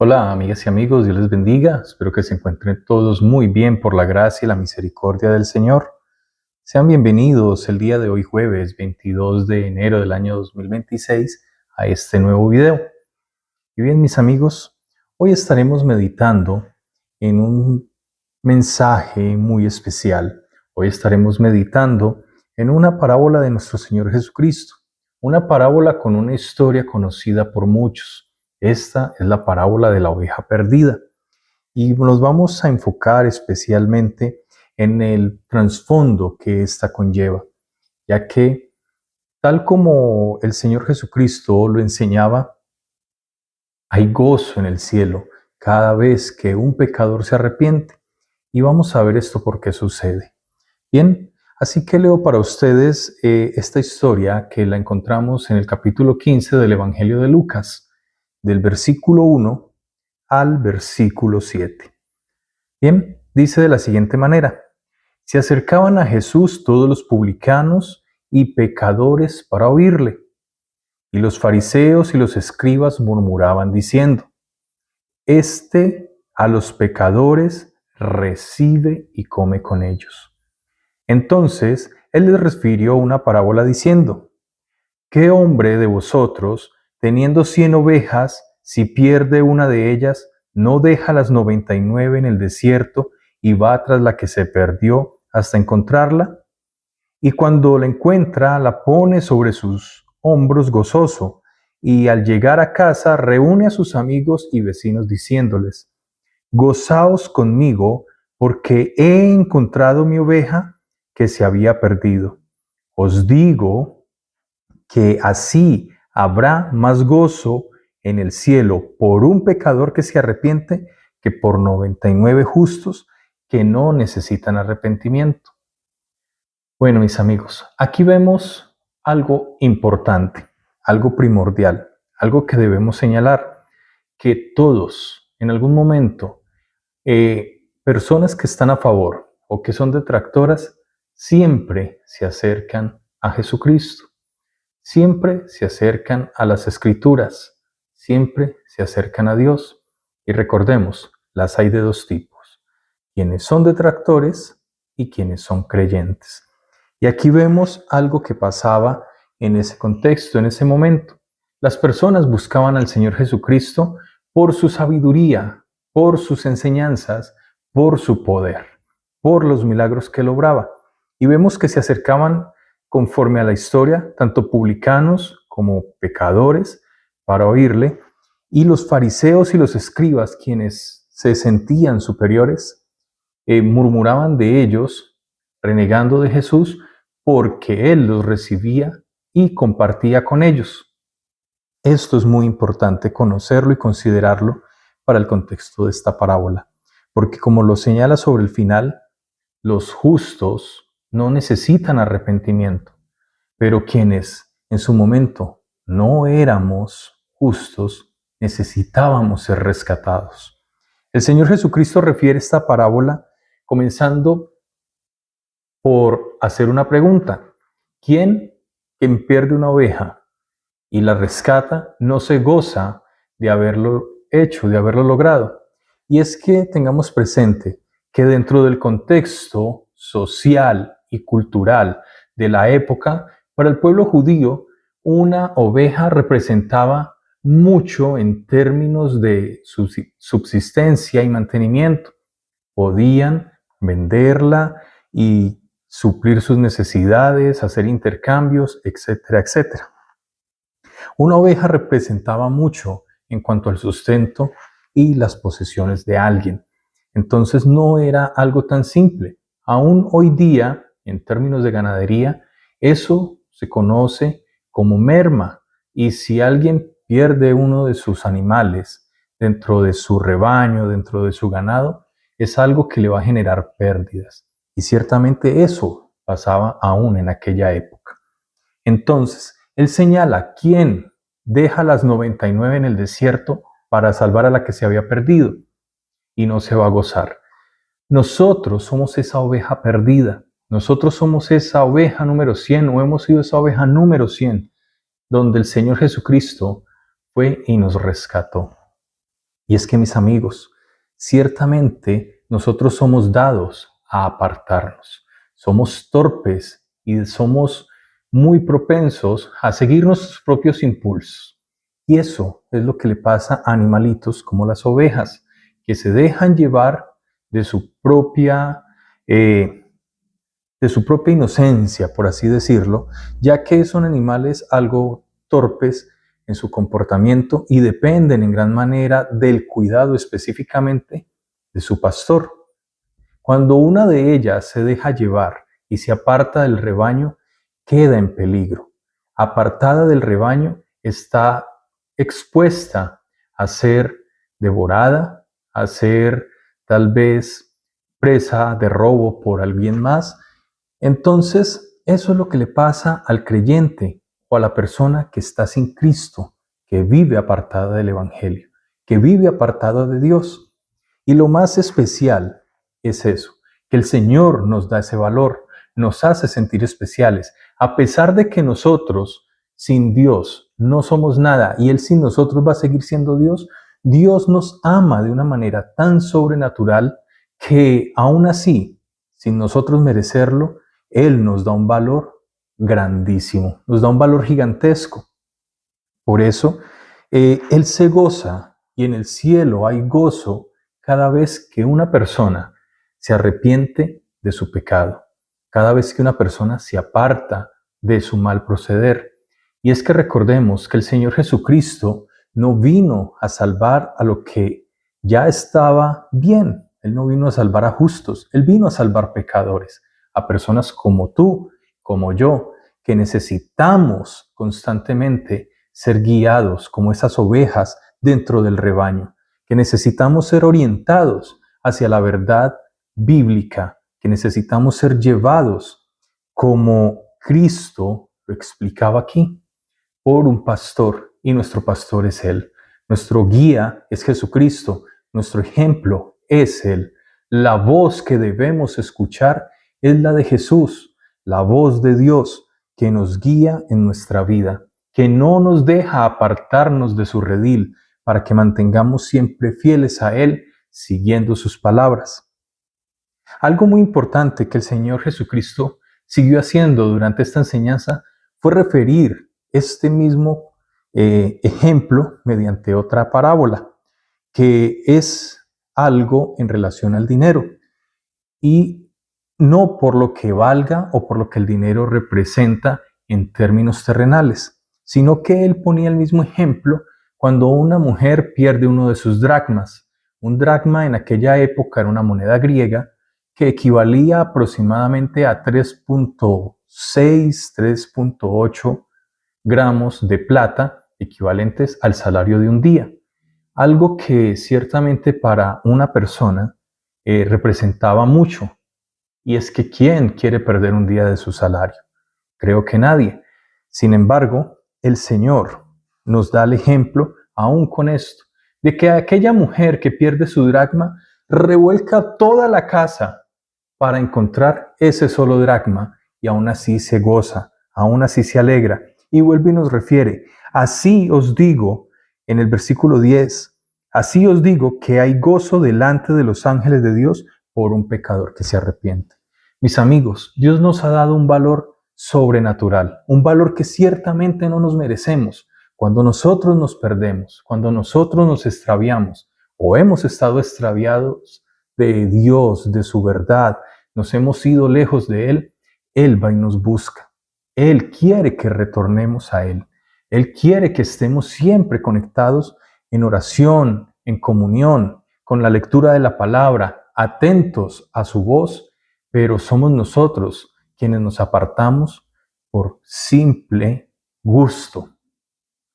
Hola, amigas y amigos, Dios les bendiga. Espero que se encuentren todos muy bien por la gracia y la misericordia del Señor. Sean bienvenidos el día de hoy, jueves 22 de enero del año 2026, a este nuevo video. Y bien, mis amigos, hoy estaremos meditando en un mensaje muy especial. Hoy estaremos meditando en una parábola de nuestro Señor Jesucristo, una parábola con una historia conocida por muchos. Esta es la parábola de la oveja perdida y nos vamos a enfocar especialmente en el trasfondo que ésta conlleva, ya que tal como el Señor Jesucristo lo enseñaba, hay gozo en el cielo cada vez que un pecador se arrepiente. Y vamos a ver esto por qué sucede. Bien, así que leo para ustedes esta historia que la encontramos en el capítulo 15 del Evangelio de Lucas, del versículo 1 al versículo 7. Bien, dice de la siguiente manera: se acercaban a Jesús todos los publicanos y pecadores para oírle, y los fariseos y los escribas murmuraban diciendo: Este a los pecadores recibe y come con ellos. Entonces él les refirió una parábola diciendo: ¿Qué hombre de vosotros, teniendo 100 ovejas, si pierde una de ellas, no deja las 99 en el desierto y va tras la que se perdió hasta encontrarla? Y cuando la encuentra, la pone sobre sus hombros gozoso, y al llegar a casa reúne a sus amigos y vecinos diciéndoles: Gozaos conmigo, porque he encontrado mi oveja que se había perdido. Os digo que así habrá más gozo en el cielo por un pecador que se arrepiente que por 99 justos que no necesitan arrepentimiento. Bueno, mis amigos, aquí vemos algo importante, algo primordial, algo que debemos señalar, que todos en algún momento, personas que están a favor o que son detractoras, siempre se acercan a Jesucristo. Siempre se acercan a las Escrituras, siempre se acercan a Dios. Y recordemos, las hay de dos tipos: quienes son detractores y quienes son creyentes. Y aquí vemos algo que pasaba en ese contexto, en ese momento. Las personas buscaban al Señor Jesucristo por su sabiduría, por sus enseñanzas, por su poder, por los milagros que lograba. Y vemos que se acercaban conforme a la historia, tanto publicanos como pecadores, para oírle, y los fariseos y los escribas, quienes se sentían superiores, murmuraban de ellos, renegando de Jesús, porque Él los recibía y compartía con ellos. Esto es muy importante conocerlo y considerarlo para el contexto de esta parábola, porque como lo señala sobre el final, los justos no necesitan arrepentimiento, pero quienes en su momento no éramos justos, necesitábamos ser rescatados. El Señor Jesucristo refiere esta parábola comenzando por hacer una pregunta: ¿quién, quien pierde una oveja y la rescata, no se goza de haberlo hecho, de haberlo logrado? Y es que tengamos presente que dentro del contexto social y cultural de la época, para el pueblo judío, una oveja representaba mucho en términos de subsistencia y mantenimiento. Podían venderla y suplir sus necesidades, hacer intercambios, etcétera, etcétera. Una oveja representaba mucho en cuanto al sustento y las posesiones de alguien. Entonces no era algo tan simple. Aún hoy día, en términos de ganadería, eso se conoce como merma. Y si alguien pierde uno de sus animales dentro de su rebaño, dentro de su ganado, es algo que le va a generar pérdidas. Y ciertamente eso pasaba aún en aquella época. Entonces, él señala quién deja las 99 en el desierto para salvar a la que se había perdido y no se va a gozar. Nosotros somos esa oveja perdida. Nosotros somos esa oveja número 100 o hemos sido esa oveja número 100, donde el Señor Jesucristo fue y nos rescató. Y es que, mis amigos, ciertamente nosotros somos dados a apartarnos. Somos torpes y somos muy propensos a seguir nuestros propios impulsos. Y eso es lo que le pasa a animalitos como las ovejas, que se dejan llevar de su propia, eh, de su propia inocencia, por así decirlo, ya que son animales algo torpes en su comportamiento y dependen en gran manera del cuidado específicamente de su pastor. Cuando una de ellas se deja llevar y se aparta del rebaño, queda en peligro. Apartada del rebaño, está expuesta a ser devorada, a ser tal vez presa de robo por alguien más. Entonces, eso es lo que le pasa al creyente o a la persona que está sin Cristo, que vive apartada del Evangelio, que vive apartada de Dios. Y lo más especial es eso, que el Señor nos da ese valor, nos hace sentir especiales, a pesar de que nosotros sin Dios no somos nada y Él sin nosotros va a seguir siendo Dios. Dios nos ama de una manera tan sobrenatural que aún así, sin nosotros merecerlo, Él nos da un valor grandísimo, nos da un valor gigantesco. Por eso, Él se goza y en el cielo hay gozo cada vez que una persona se arrepiente de su pecado, cada vez que una persona se aparta de su mal proceder. Y es que recordemos que el Señor Jesucristo no vino a salvar a lo que ya estaba bien. Él no vino a salvar a justos, Él vino a salvar pecadores, a personas como tú, como yo, que necesitamos constantemente ser guiados como esas ovejas dentro del rebaño, que necesitamos ser orientados hacia la verdad bíblica, que necesitamos ser llevados como Cristo lo explicaba aquí, por un pastor, y nuestro pastor es Él. Nuestro guía es Jesucristo, nuestro ejemplo es Él. La voz que debemos escuchar es la de Jesús, la voz de Dios que nos guía en nuestra vida, que no nos deja apartarnos de su redil, para que mantengamos siempre fieles a Él, siguiendo sus palabras. Algo muy importante que el Señor Jesucristo siguió haciendo durante esta enseñanza fue referir este mismo ejemplo mediante otra parábola, que es algo en relación al dinero, y no por lo que valga o por lo que el dinero representa en términos terrenales, sino que él ponía el mismo ejemplo cuando una mujer pierde uno de sus dracmas. Un dracma en aquella época era una moneda griega que equivalía aproximadamente a 3.6, 3.8 gramos de plata, equivalentes al salario de un día. Algo que ciertamente para una persona representaba mucho. Y es que ¿quién quiere perder un día de su salario? Creo que nadie. Sin embargo, el Señor nos da el ejemplo, aún con esto, de que aquella mujer que pierde su dracma revuelca toda la casa para encontrar ese solo dracma y aún así se goza, aún así se alegra. Y vuelve y nos refiere, así os digo, en el versículo 10, así os digo que hay gozo delante de los ángeles de Dios por un pecador que se arrepiente. Mis amigos, Dios nos ha dado un valor sobrenatural, un valor que ciertamente no nos merecemos. Cuando nosotros nos perdemos, cuando nosotros nos extraviamos o hemos estado extraviados de Dios, de su verdad, nos hemos ido lejos de Él, Él va y nos busca. Él quiere que retornemos a Él. Él quiere que estemos siempre conectados en oración, en comunión, con la lectura de la palabra, atentos a su voz, pero somos nosotros quienes nos apartamos por simple gusto.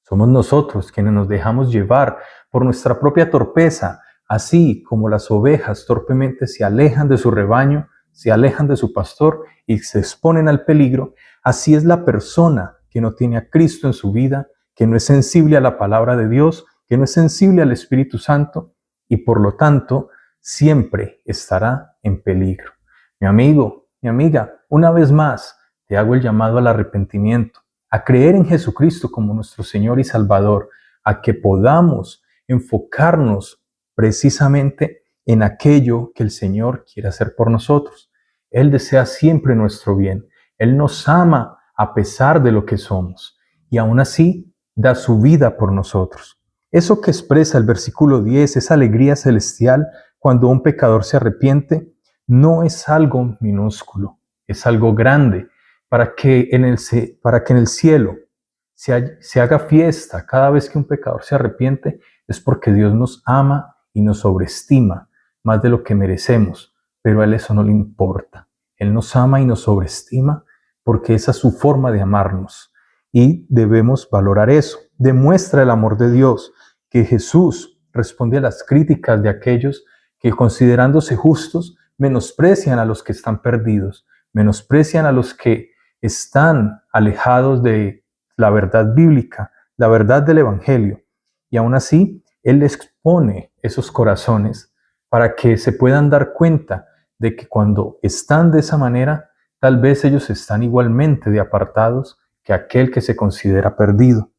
Somos nosotros quienes nos dejamos llevar por nuestra propia torpeza, así como las ovejas torpemente se alejan de su rebaño, se alejan de su pastor y se exponen al peligro. Así es la persona que no tiene a Cristo en su vida, que no es sensible a la palabra de Dios, que no es sensible al Espíritu Santo y por lo tanto siempre estará en peligro. Mi amigo, mi amiga, una vez más te hago el llamado al arrepentimiento, a creer en Jesucristo como nuestro Señor y Salvador, a que podamos enfocarnos precisamente en aquello que el Señor quiere hacer por nosotros. Él desea siempre nuestro bien. Él nos ama a pesar de lo que somos y aún así da su vida por nosotros. Eso que expresa el versículo 10, esa alegría celestial cuando un pecador se arrepiente, no es algo minúsculo, es algo grande para que en el cielo se haga fiesta cada vez que un pecador se arrepiente, es porque Dios nos ama y nos sobreestima más de lo que merecemos, pero a Él eso no le importa. Él nos ama y nos sobreestima porque esa es su forma de amarnos y debemos valorar eso. Demuestra el amor de Dios, que Jesús responde a las críticas de aquellos que, considerándose justos, menosprecian a los que están perdidos, menosprecian a los que están alejados de la verdad bíblica, la verdad del Evangelio. Y aún así, Él expone esos corazones para que se puedan dar cuenta de que cuando están de esa manera, tal vez ellos están igualmente de apartados que aquel que se considera perdido.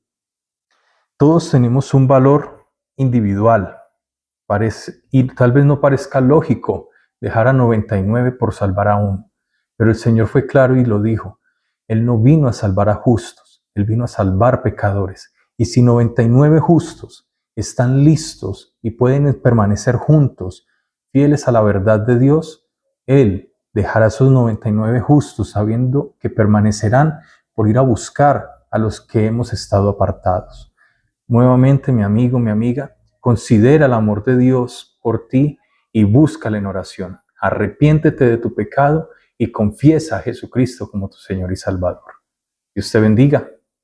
Todos tenemos un valor individual, y tal vez no parezca lógico dejar a 99 por salvar a uno, pero el Señor fue claro y lo dijo. Él no vino a salvar a justos, Él vino a salvar pecadores. Y si 99 justos están listos y pueden permanecer juntos, fieles a la verdad de Dios, Él dejará a esos 99 justos sabiendo que permanecerán por ir a buscar a los que hemos estado apartados. Nuevamente, mi amigo, mi amiga, considera el amor de Dios por ti y búscala en oración. Arrepiéntete de tu pecado y confiesa a Jesucristo como tu Señor y Salvador. Dios te bendiga.